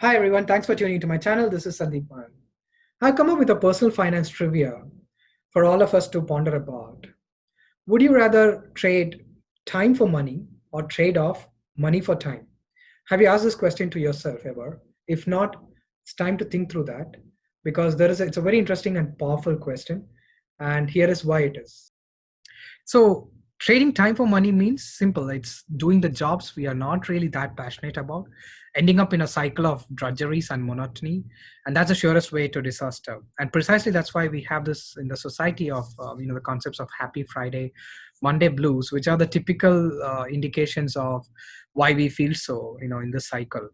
Hi everyone, thanks for tuning into my channel. This is Sandeep Man. I've come up with a personal finance trivia for all of us to ponder about. Would you rather trade time for money or trade off money for time? Have you asked this question to yourself ever? If not, it's time to think through that because it's a very interesting and powerful question, and here is why it is. So, trading time for money means simple. It's doing the jobs we are not really that passionate about, ending up in a cycle of drudgeries and monotony, and that's the surest way to disaster. And precisely that's why we have this in the society of the concepts of Happy Friday, Monday blues, which are the typical indications of why we feel so in this cycle.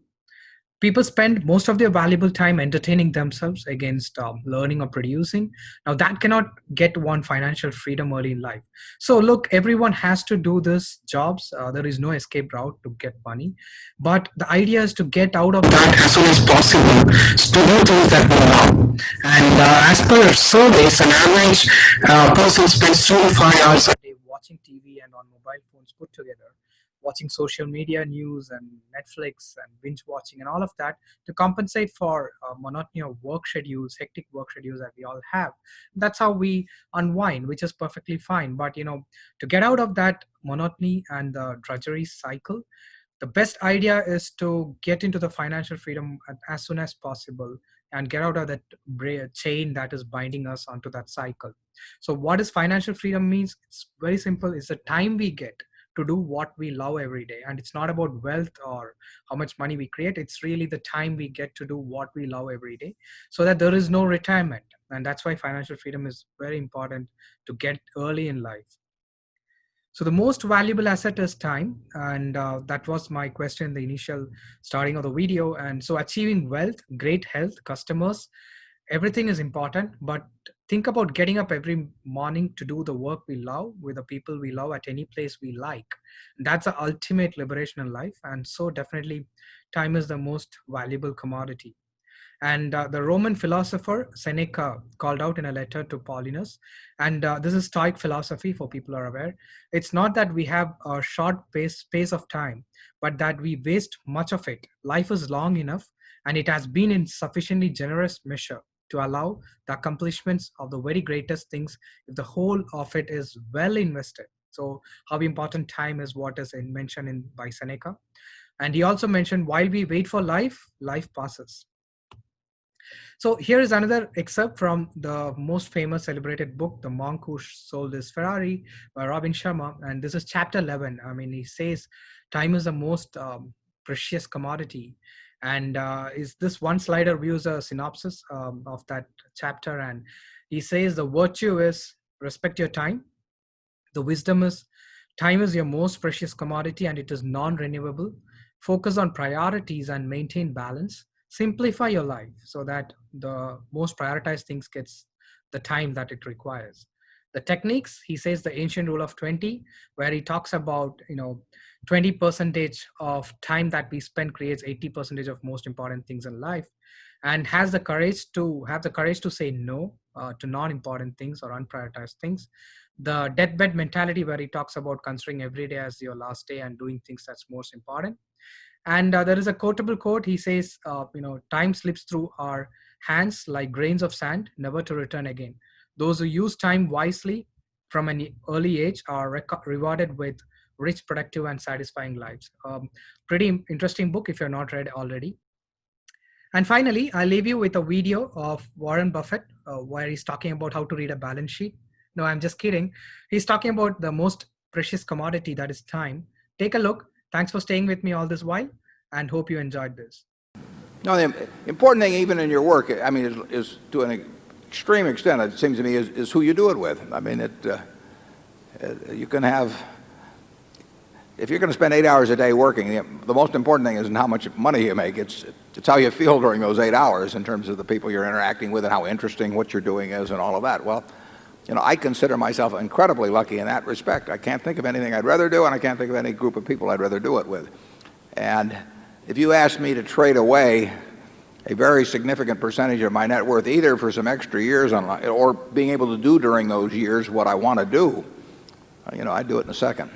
People spend most of their valuable time entertaining themselves against learning or producing. Now that cannot get one financial freedom early in life. So look, everyone has to do this jobs. There is no escape route to get money, but the idea is to get out of that as soon as possible, to do things that we love. And as per surveys, an average person spends 2 to 5 hours a day watching TV and on mobile phones put together, watching social media news and Netflix and binge watching and all of that to compensate for monotony of work schedules, hectic work schedules that we all have. That's how we unwind, which is perfectly fine. But to get out of that monotony and the drudgery cycle, the best idea is to get into the financial freedom as soon as possible and get out of that chain that is binding us onto that cycle. So what is financial freedom means? It's very simple. It's the time we get to do what we love every day, and it's not about wealth or how much money we create. It's really the time we get to do what we love every day, so that there is no retirement. And that's why financial freedom is very important to get early in life. So the most valuable asset is time, and that was my question in the initial starting of the video. And so achieving wealth, great health, customers, everything is important, but think about getting up every morning to do the work we love with the people we love at any place we like. That's the ultimate liberation in life, and so definitely time is the most valuable commodity. And the Roman philosopher Seneca called out in a letter to Paulinus, and this is Stoic philosophy for people who are aware. It's not that we have a short space of time, but that we waste much of it. Life is long enough, and it has been in sufficiently generous measure to allow the accomplishments of the very greatest things if the whole of it is well invested. So, how important time is what is mentioned in by Seneca. And he also mentioned, while we wait for life, life passes. So here is another excerpt from the most famous celebrated book, The Monk Who Sold His Ferrari by Robin Sharma. And this is chapter 11. I mean, he says time is the most precious commodity. And is this one slider views a synopsis of that chapter. And he says the virtue is respect your time. The wisdom is time is your most precious commodity and it is non-renewable. Focus on priorities and maintain balance. Simplify your life so that the most prioritized things gets the time that it requires. The techniques, he says the ancient rule of 20, where he talks about 20 percentage of time that we spend creates 80 percentage of most important things in life, and have the courage to say no to non-important things or unprioritized things. The deathbed mentality, where he talks about considering every day as your last day and doing things that's most important. And there is a quotable quote. He says, time slips through our hands like grains of sand, never to return again. Those who use time wisely from an early age are rewarded with rich, productive, and satisfying lives. Pretty interesting book if you're not read already. And finally, I leave you with a video of Warren Buffett, where he's talking about how to read a balance sheet. No, I'm just kidding. He's talking about the most precious commodity, that is time. Take a look. Thanks for staying with me all this while, and hope you enjoyed this. No, the important thing, even in your work, I mean, is to an extreme extent, it seems to me, is who you do it with. I mean, you can have, if you're going to spend 8 hours a day working, the most important thing isn't how much money you make. It's how you feel during those 8 hours in terms of the people you're interacting with and how interesting what you're doing is and all of that. Well, I consider myself incredibly lucky in that respect. I can't think of anything I'd rather do, and I can't think of any group of people I'd rather do it with. And if you asked me to trade away a very significant percentage of my net worth, either for some extra years or being able to do during those years what I want to do, I'd do it in a second.